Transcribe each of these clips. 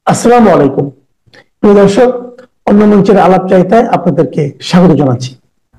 আসসালামু আলাইকুম প্রিয় দর্শক, অন্য মঞ্চের আলাপ চাইতায় আপনাদেরকে স্বাগত জানাচ্ছি।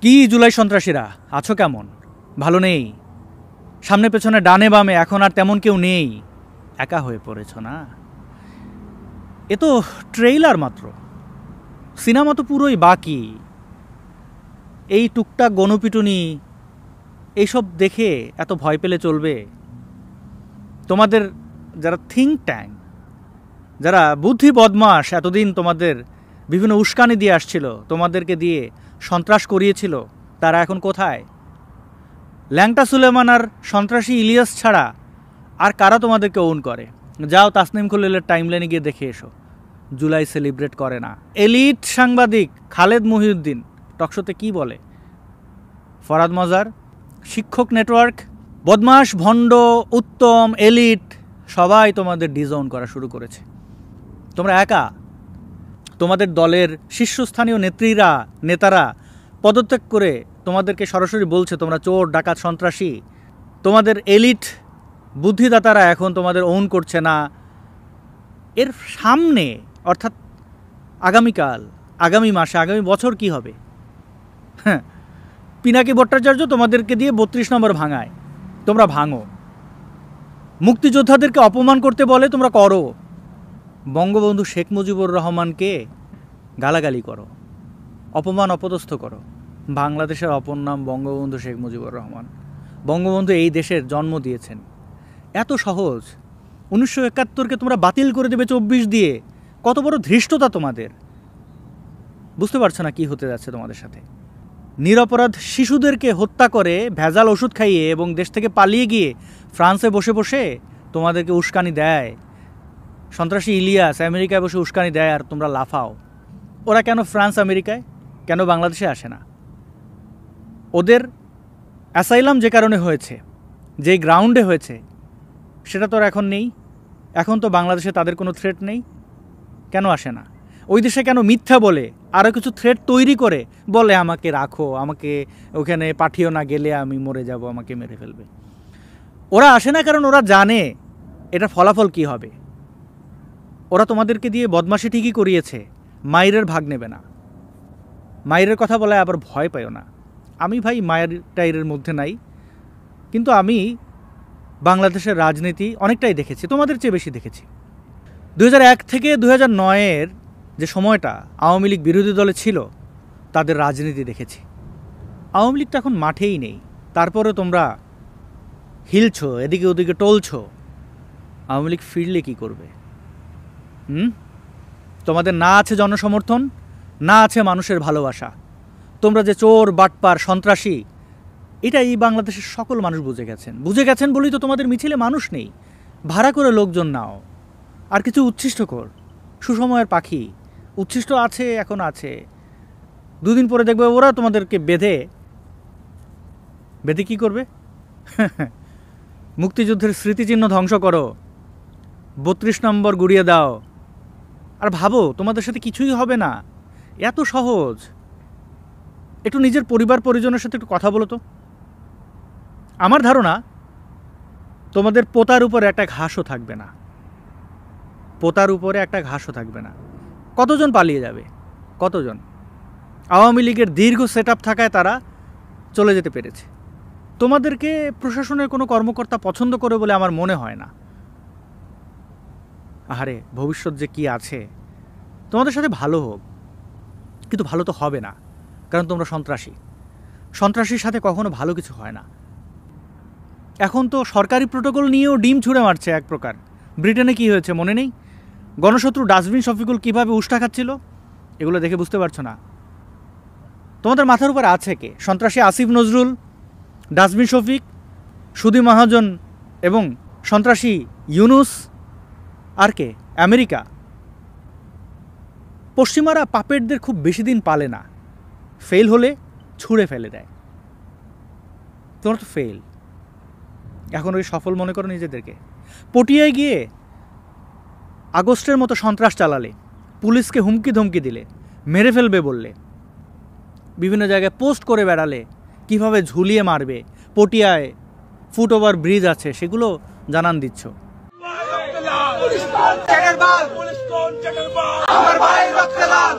কি জুলাই সন্ত্রাসীরা আছো কেমন? ভালো নেই? সামনে পেছনে ডানে বামে এখন আর তেমন কেউ নেই, একা হয়ে পড়েছ না? এ তো ট্রেইলার মাত্র, সিনেমা তো পুরোই বাকি। এই টুকটাক গণপিটুনি এইসব দেখে এত ভয় পেলে চলবে? তোমাদের যারা থিঙ্ক ট্যাঙ্ক, যারা বুদ্ধি বদমাশ এতদিন তোমাদের বিভিন্ন উস্কানি দিয়ে আসছিল, তোমাদেরকে দিয়ে সন্ত্রাস করিয়েছিল, তারা এখন কোথায়? ল্যাংটা সুলেমান আর সন্ত্রাসী ইলিয়াস ছাড়া আর কারা তোমাদেরকে ওন করে? যাও তাসনিম খলিলের টাইমলাইনে গিয়ে দেখে এসো, জুলাই সেলিব্রেট করে না। এলিট সাংবাদিক খালেদ মহিউদ্দিন টকশোতে কি বলে? ফরাদ মজার, শিক্ষক নেটওয়ার্ক, বদমাশ ভণ্ড উত্তম এলিট সবাই তোমাদের ডিজোন করা শুরু করেছে। তোমরা একা। তোমাদের দলের শীর্ষস্থানীয় নেতারা পদত্যাগ করে তোমাদেরকে সরাসরি বলছে তোমরা চোর ডাকাত সন্ত্রাসী। তোমাদের এলিট বুদ্ধিদাতারা এখন তোমাদের ওন করছে না। এর সামনে অর্থাৎ আগামীকাল, আগামী মাসে, আগামী বছর কি হবে? হ্যাঁ, পিনাকি ভট্টাচার্য তোমাদেরকে দিয়ে 32 নম্বর ভাঙায়, তোমরা ভাঙো। মুক্তিযোদ্ধাদেরকে অপমান করতে বলে, তোমরা করো। বঙ্গবন্ধু শেখ মুজিবুর রহমানকে গালাগালি করো, অপমান অপদস্থ করো। বাংলাদেশের অপর নাম বঙ্গবন্ধু শেখ মুজিবুর রহমান। বঙ্গবন্ধু এই দেশের জন্ম দিয়েছেন। এত সহজ 1971কে তোমরা বাতিল করে দেবে 24 দিয়ে? কত বড় ধৃষ্টতা তোমাদের! বুঝতে পারছো না কি হতে যাচ্ছে তোমাদের সাথে? নিরপরাধ শিশুদেরকে হত্যা করে ভেজাল ওষুধ খাইয়ে এবং দেশ থেকে পালিয়ে গিয়ে ফ্রান্সে বসে বসে তোমাদেরকে উস্কানি দেয়। সন্ত্রাসী ইলিয়াস আমেরিকায় বসে উস্কানি দেয় আর তোমরা লাফাও। ওরা কেন ফ্রান্স আমেরিকায়, কেন বাংলাদেশে আসে না? ওদের অ্যাসাইলাম যে কারণে হয়েছে, যেই গ্রাউন্ডে হয়েছে, সেটা তো আর এখন নেই। এখন তো বাংলাদেশে তাদের কোনো থ্রেট নেই, কেন আসে না? ওই দেশে কেন মিথ্যা বলে আরও কিছু থ্রেট তৈরি করে বলে আমাকে রাখো, আমাকে ওখানে পাঠিও না, গেলে আমি মরে যাব, আমাকে মেরে ফেলবে? ওরা আসে না কারণ ওরা জানে এটা ফলাফল কি হবে। ওরা তোমাদেরকে দিয়ে বদমাশি ঠিকই করিয়েছে, মায়ের ভাগ নেবে না। মায়ের কথা বলে আবার ভয় পাইও না। আমি ভাই মায়ের টাইরের মধ্যে নাই, কিন্তু আমি বাংলাদেশের রাজনীতি অনেকটাই দেখেছি, তোমাদের চেয়ে বেশি দেখেছি। 2001 থেকে 2009-এর যে সময়টা আওয়ামী লীগ বিরোধী দলে ছিল, তাদের রাজনীতি দেখেছি। আওয়ামী লীগ তো এখন মাঠেই নেই, তারপরে তোমরা হিলছো, এদিকে ওদিকে টলছো। আওয়ামী লীগ ফিরলে কী করবে? তোমাদের না আছে জনসমর্থন, না আছে মানুষের ভালোবাসা। তোমরা যে চোর বাটপার সন্ত্রাসী, এটা এই বাংলাদেশের সকল মানুষ বুঝে গেছেন বলেই তো তোমাদের মিছিলে মানুষ নেই। ভাড়া করে লোকজন নাও, আর কিছু উচ্ছিষ্ট কর। সুসময়ের পাখি উচ্ছিষ্ট আছে, এখন আছে। দুদিন পরে দেখবে ওরা তোমাদেরকে বেঁধে কি করবে? মুক্তিযুদ্ধের স্মৃতিচিহ্ন ধ্বংস করো, 32 নম্বর গুড়িয়ে দাও, আর ভাবো তোমাদের সাথে কিছুই হবে না। এত সহজ। একটু নিজের পরিবার পরিজনের সাথে একটু কথা বলো তো। আমার ধারণা তোমাদের পোতার উপরে একটা ঘাসও থাকবে না, পোতার উপরে একটা ঘাসও থাকবে না। কতজন পালিয়ে যাবে? কতজন? আওয়ামী লীগের দীর্ঘ সেটআপ থাকায় তারা চলে যেতে পেরেছে। তোমাদেরকে প্রশাসনের কোনো কর্মকর্তা পছন্দ করে বলে আমার মনে হয় না। আহারে, ভবিষ্যৎ যে কি আছে। তোমাদের সাথে ভালো হোক, কিন্তু ভালো তো হবে না, কারণ তোমরা সন্ত্রাসী। সন্ত্রাসীর সাথে কখনো ভালো কিছু হয় না। এখন তো সরকারি প্রোটোকল নিয়েও ডিম ছুঁড়ে মারছে এক প্রকার। ব্রিটেনে কি হয়েছে মনে নেই? গণশত্রু ডাস্টবিন শফিকুল কীভাবে উষ্টা খাচ্ছিল, এগুলো দেখে বুঝতে পারছো না? তোমাদের মাথার উপর আছে কে? সন্ত্রাসী আসিফ নজরুল, ডাস্টবিন শফিক, সুধী মহাজন এবং সন্ত্রাসী ইউনুস। আর কে? আমেরিকা। পশ্চিমারা পাপেটদের খুব বেশি দিন পালে না, ফেল হলে ছুঁড়ে ফেলে দেয়। তোমরা তো ফেল। এখন ওই সফল মনে করো নিজেদেরকে। পটিয়ায় গিয়ে আগস্টের মতো সন্ত্রাস চালালে, পুলিশকে হুমকি ধমকি দিলে, মেরে ফেলবে বললে, বিভিন্ন জায়গায় পোস্ট করে বেড়ালে কিভাবে ঝুলিয়ে মারবে, পটিয়ায় ফুটওভার ব্রিজ আছে সেগুলো জানান দিচ্ছ। আমার ভাই রক্তে লাল,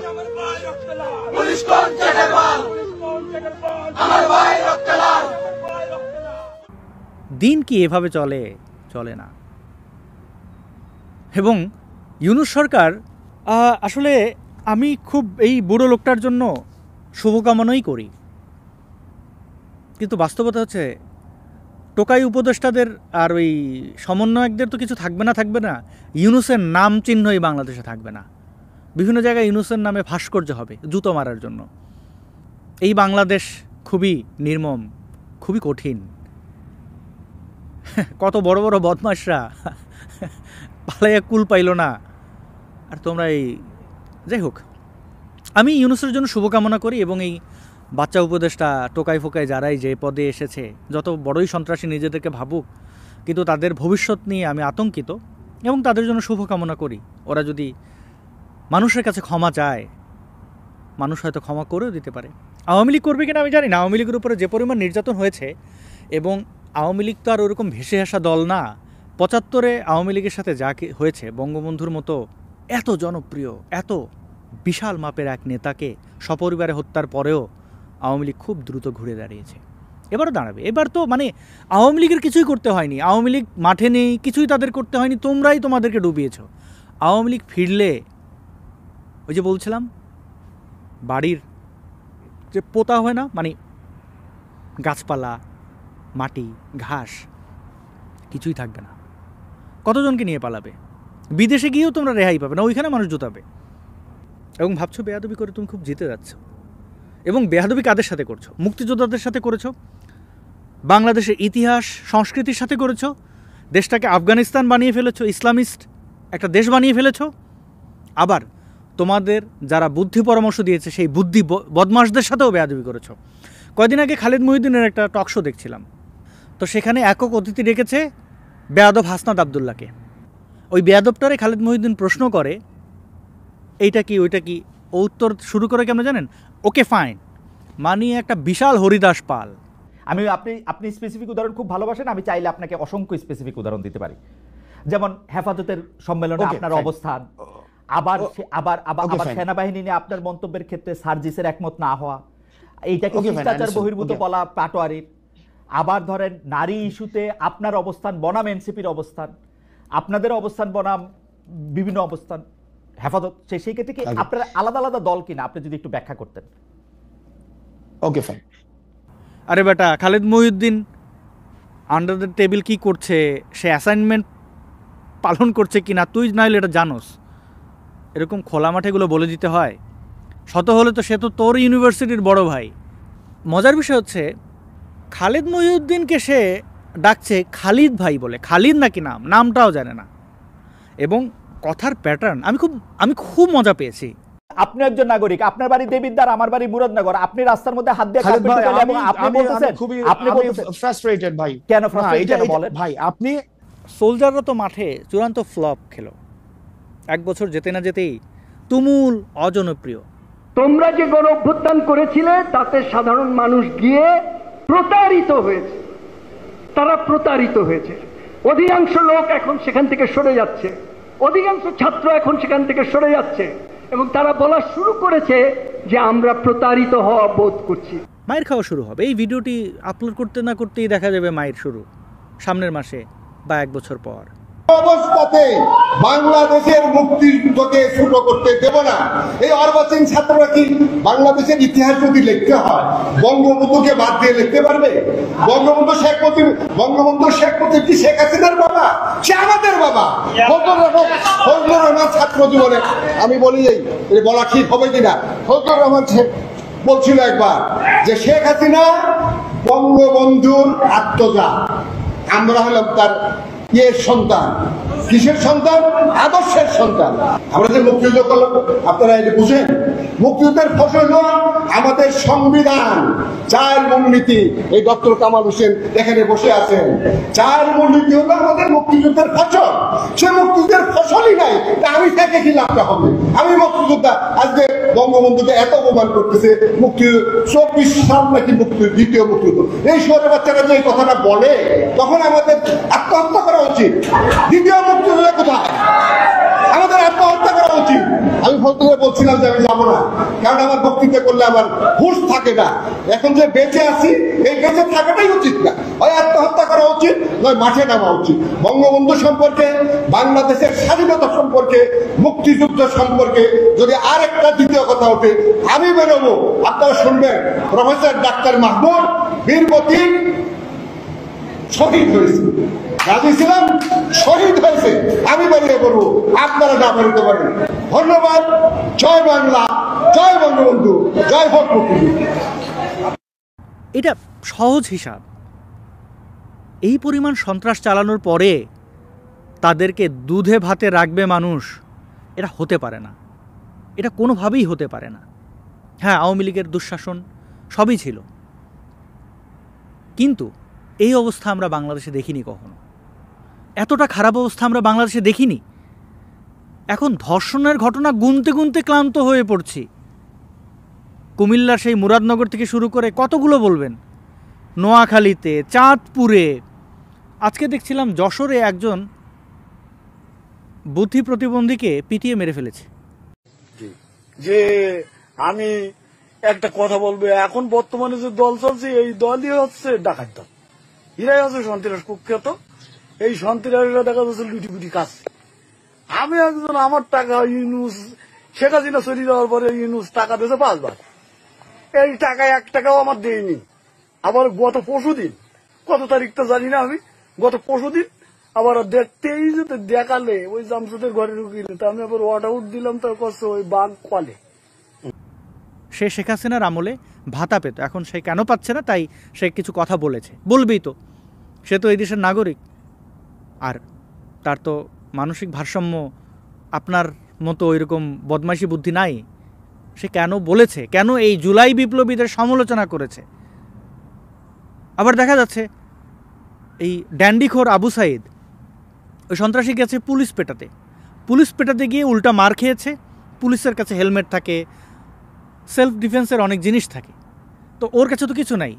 পুলিশ কোন চ্যাটারবাল, আমার ভাই রক্তে লাল। দিন কি এভাবে চলে? চলে না। এবং ইউনূস সরকার আসলে আমি খুব এই বুড়ো লোকটার জন্য শুভকামনাই করি, কিন্তু বাস্তবতা হচ্ছে টোকাই উপদেষ্টাদের আর ওই সমন্বয়কদের তো কিছু থাকবে না, ইউনূসের নাম চিহ্নই বাংলাদেশে থাকবে না। বিভিন্ন জায়গায় ইউনূসের নামে ভাস্কর্য হবে জুতো মারার জন্য। এই বাংলাদেশ খুবই নির্মম, খুবই কঠিন। কত বড় বড় বদমাশরা পালাইয়া কুল পাইল না, আর তোমরা এই। যাই হোক, আমি ইউনূসের জন্য শুভকামনা করি এবং এই বাচ্চা উপদেষ্টা টোকাই ফোকাই যারাই যে পদে এসেছে, যত বড়ই সন্ত্রাসী নিজেদেরকে ভাবুক, কিন্তু তাদের ভবিষ্যৎ নিয়ে আমি আতঙ্কিত এবং তাদের জন্য শুভকামনা করি। ওরা যদি মানুষের কাছে ক্ষমা চায়, মানুষ হয়তো ক্ষমা করেও দিতে পারে। আওয়ামী লীগ করবে কিনা আমি জানি না। আওয়ামী লীগের উপরে যে পরিমাণ নির্যাতন হয়েছে, এবং আওয়ামী লীগ তো আর ওরকম ভেসে আসা দল না। ৭৫-এ আওয়ামী লীগের সাথে যা হয়েছে, বঙ্গবন্ধুর মতো এত জনপ্রিয়, এত বিশাল মাপের এক নেতাকে সপরিবারে হত্যার পরেও আওয়ামী লীগ খুব দ্রুত ঘুরে দাঁড়িয়েছে। এবারও দাঁড়াবে। এবার তো মানে আওয়ামী লীগের কিছুই করতে হয়নি, আওয়ামী লীগ মাঠে নেই, কিছুই তাদের করতে হয়নি, তোমরাই তোমাদেরকে ডুবিয়েছ। আওয়ামী লীগ ফিরলে ওই যে বলছিলাম, বাড়ির যে পোতা হয় না, মানে গাছপালা, মাটি, ঘাস, কিছুই থাকবে না। কতজনকে নিয়ে পালাবে? বিদেশে গিয়েও তোমরা রেহাই পাবে না, ওইখানে মানুষ জুতাবে। এবং ভাবছো বেয়াদবি করে তুমি খুব জিতে যাচ্ছ, এবং বেয়াদবি কাদের সাথে করছো? মুক্তিযোদ্ধাদের সাথে করেছো, বাংলাদেশের ইতিহাস সংস্কৃতির সাথে করেছো, দেশটাকে আফগানিস্তান বানিয়ে ফেলেছো, ইসলামিস্ট একটা দেশ বানিয়ে ফেলেছো। আবার তোমাদের যারা বুদ্ধি পরামর্শ দিয়েছে সেই বুদ্ধি বদমাশদের সাথেও বেয়াদবি করেছো। কয়দিন আগে খালিদ মহিউদ্দিনের একটা টক শো দেখছিলাম, তো সেখানে একক অতিথি ডেকেছে বেয়াদব হাসনাত আবদুল্লাহকে। ওই বেয়াদবটারে খালিদ মহিউদ্দিন প্রশ্ন করে এইটা কি ওইটা কি, ও উত্তর শুরু করে কেমন জানেন? ওকে ফাইন, মানে একটা বিশাল হরিদাস পাল। আমি আপনি স্পেসিফিক উদাহরণ খুব ভালোবাসেন, আমি চাইলে আপনাকে অসংখ্য স্পেসিফিক উদাহরণ দিতে পারি। যেমন হেফাজতের সম্মেলনে আপনার অবস্থান, আবার আবার আবার সেনাবাহিনী নিয়ে আপনার মন্তব্যের ক্ষেত্রে সার্জিসের একমত না হওয়া, এইটাকে শিষ্টাচার বহির্ভূত বলা পাটোয়ারির। আবার ধরেন নারী ইস্যুতে আপনার অবস্থান বনাম এনসিপির অবস্থান, আপনাদের অবস্থান বনাম বিভিন্ন অবস্থান, হেফাজত, সেই ক্ষেত্রে কি আপনার আলাদা আলাদা দল কিনা আপনি যদি একটু ব্যাখ্যা করতেন। Okay fine. আরে বেটা, Khalid Mohiuddin under the table কি করছে, সে অ্যাসাইনমেন্ট পালন করছে কি না তুই নাইলে এটা জানোস? এরকম খোলা মাঠেগুলো বলে দিতে হয়? শত হলে তো সে তো তোর ইউনিভার্সিটির বড় ভাই। মজার বিষয় হচ্ছে খালিদ মহিউদ্দিনকে সে ডাকছে খালিদ ভাই বলে, খালিদ নাকি নামটাও জানে না। এবং কথার প্যাটার্ন আমি খুব মজা পেয়েছি। আপনি একজন নাগরিক, আপনার বাড়ি দেবিদ্বার, আমার বাড়ি মুরাদনগর, আপনি রাস্তার মধ্যে হাত দিয়ে আপনি ফ্রাস্ট্রেটেড ভাই। কেন ফ্রাস্ট্রেটেড বলেন ভাই? আপনি সোলজাররা তো মাঠে চূড়ান্ত ফ্লপ খেলো, এক বছর যেতে না যেতেই তুমুল অজনপ্রিয়। তোমরা যে গণ অভ্যুত্থান করেছিলে তাতে সাধারণ মানুষ গিয়ে প্রতারিত হয়েছে, তারা প্রতারিত হয়েছে। অধিকাংশ লোক এখন সেখান থেকে সরে যাচ্ছে, অধিকাংশ ছাত্র এখন সেখান থেকে সরে যাচ্ছে, এবং তারা বলা শুরু করেছে যে আমরা প্রতারিত হওয়া বোধ করছি। মায়ের খাওয়া শুরু হবে। এই ভিডিওটি আপলোড করতে না করতেই দেখা যাবে মায়ের শুরু, সামনের মাসে বা এক বছর পর। অবস্থাতে বাংলাদেশের মুক্তিযুদ্ধকে ছোট করতে দেব না। এই অর্বাচীন ছাত্ররা কি বাংলাদেশের ইতিহাস যদি লিখতে হয় বঙ্গবন্ধুকে বাদ দিয়ে লিখতে পারবে? বঙ্গবন্ধু শেখ মুজিব কি শেখ হাসিনার বাবা? সে আমাদের বাবা। ফজলুর রহমান ছাত্র জীবনে আমি বলি, এই বলা ঠিক হবে কিনা, ফজলুর রহমান বলছিল একবার যে শেখ হাসিনা বঙ্গবন্ধুর আত্মজা, আমরা হলাম তার সন্তান। কিসের সন্তান? আদর্শের সন্তান। আমরা যে মুক্তিযুদ্ধ করলাম, আপনারা এটা বুঝেন, মুক্তিযুদ্ধের ফসল আমাদের সংবিধান, 4 মূলনীতি। এই ডক্টর কামাল হোসেন এখানে বসে আছেন, 4 মূলনীতি হলো আমাদের মুক্তিযুদ্ধের ফসল। সে মুক্তিযুদ্ধের ফসলই নাই, তা আমি থেকে কি লাভটা হবে? আমি মুক্তিযোদ্ধা, আজকে বঙ্গবন্ধুকে এত অপমান করতেছে, মুক্তি 24 সাল নাকি দ্বিতীয় মুক্তিযুদ্ধ। এই শহরের বাচ্চারা যে এই কথাটা বলে, তখন আমাদের আত্মহত্যা করা উচিত। দ্বিতীয় মুক্তিযুদ্ধ কোথায়? আমাদের আত্মহত্যা করা উচিত। বলছিলাম যে আমি যাবো না, কারণ আমার বক্তৃতা করলে আমার হুঁশ থাকে না। এখন যে বেঁচে আছি, এই বেঁচে থাকাটাই উচিত না, হয় আত্মহত্যা করা উচিত, নয় মাঠে নামা উচিত। বঙ্গবন্ধু সম্পর্কে, বাংলাদেশের স্বাধীনতা সম্পর্কে, মুক্তিযুদ্ধ সম্পর্কে যদি আরেকটা দ্বিতীয় কথা ওঠে, আমি বেরোবো, আপনারা শুনবেন, প্রফেসর ডাক্তার মাহমুদ বীর প্রতীক শহীদ হয়েছে, গাজী ছিলাম শহীদ হয়েছে, আমি বেরিয়ে পড়বো, আপনারা না বেরোতে পারেন। ধন্যবাদ। জয় বাংলা, জয় বঙ্গবন্ধু, জয় হোক মুক্তিযুদ্ধ। এটা সহজ হিসাব। এই পরিমাণ সন্ত্রাস চালানোর পরে তাদেরকে দুধে ভাতে রাখবে মানুষ, এটা হতে পারে না, এটা কোনোভাবেই হতে পারে না। হ্যাঁ, আওয়ামী লীগের দুঃশাসন সবই ছিল, কিন্তু এই অবস্থা আমরা বাংলাদেশে দেখিনি কখনো। এতটা খারাপ অবস্থা আমরা বাংলাদেশে দেখিনি। এখন ধর্ষণের ঘটনা গুনতে গুনতে ক্লান্ত হয়ে পড়ছি। কুমিল্লার সেই মুরাদনগর থেকে শুরু করে কতগুলো বলবেন, নোয়াখালীতে, চাঁদপুরে, আজকে দেখছিলাম যশোরে একজন বুদ্ধি প্রতিবন্ধীকে পিটিয়ে মেরে ফেলেছে। যে আমি একটা কথা বলবো, এখন বর্তমানে যে দল চলছে, এই দলই হচ্ছে ডাকাত দল, এরাই হচ্ছে সন্ত্রাস কুখ্যাত। এই সন্ত্রাসীরা দেখা যাচ্ছে লুটি পুটি কাজ। আমি একজন, আমার টাকা ইউনুস, শেখ হাসিনা চলে যাওয়ার পরে ইউনুস টাকা দিয়েছে 5 বার, এই টাকা 1 টাকাও আমার দেয়নি। আবার গত পরশুদিন, কত তারিখটা জানি না আমি, গত পরশুদিন আবার দেখতেই যেতে দেখালে ওই জামসুদের ঘরে ঢুকিলে, তা আমি আবার ওয়াট আউট দিলাম, তার কাছে ওই বাঘ কলে। সে শেখ হাসিনার আমলে ভাতা পেত, এখন সে কেন পাচ্ছে না, তাই সে কিছু কথা বলেছে, বলবেই তো, সে তো এই দেশের নাগরিক। আর তার তো মানসিক ভারসাম্য আপনার মতো ওইরকম বদমাইশি বুদ্ধি নাই। সে কেন বলেছে, কেন এই জুলাই বিপ্লবীদের সমালোচনা করেছে। আবার দেখা যাচ্ছে এই ড্যান্ডিখোর আবু সাইদ, ওই সন্ত্রাসী গেছে পুলিশ পেটাতে, পুলিশ পেটাতে গিয়ে উল্টা মার খেয়েছে। পুলিশের কাছে হেলমেট থাকে, সেলফ ডিফেন্সের অনেক জিনিস থাকে, তো ওর কাছে তো কিছু নাই,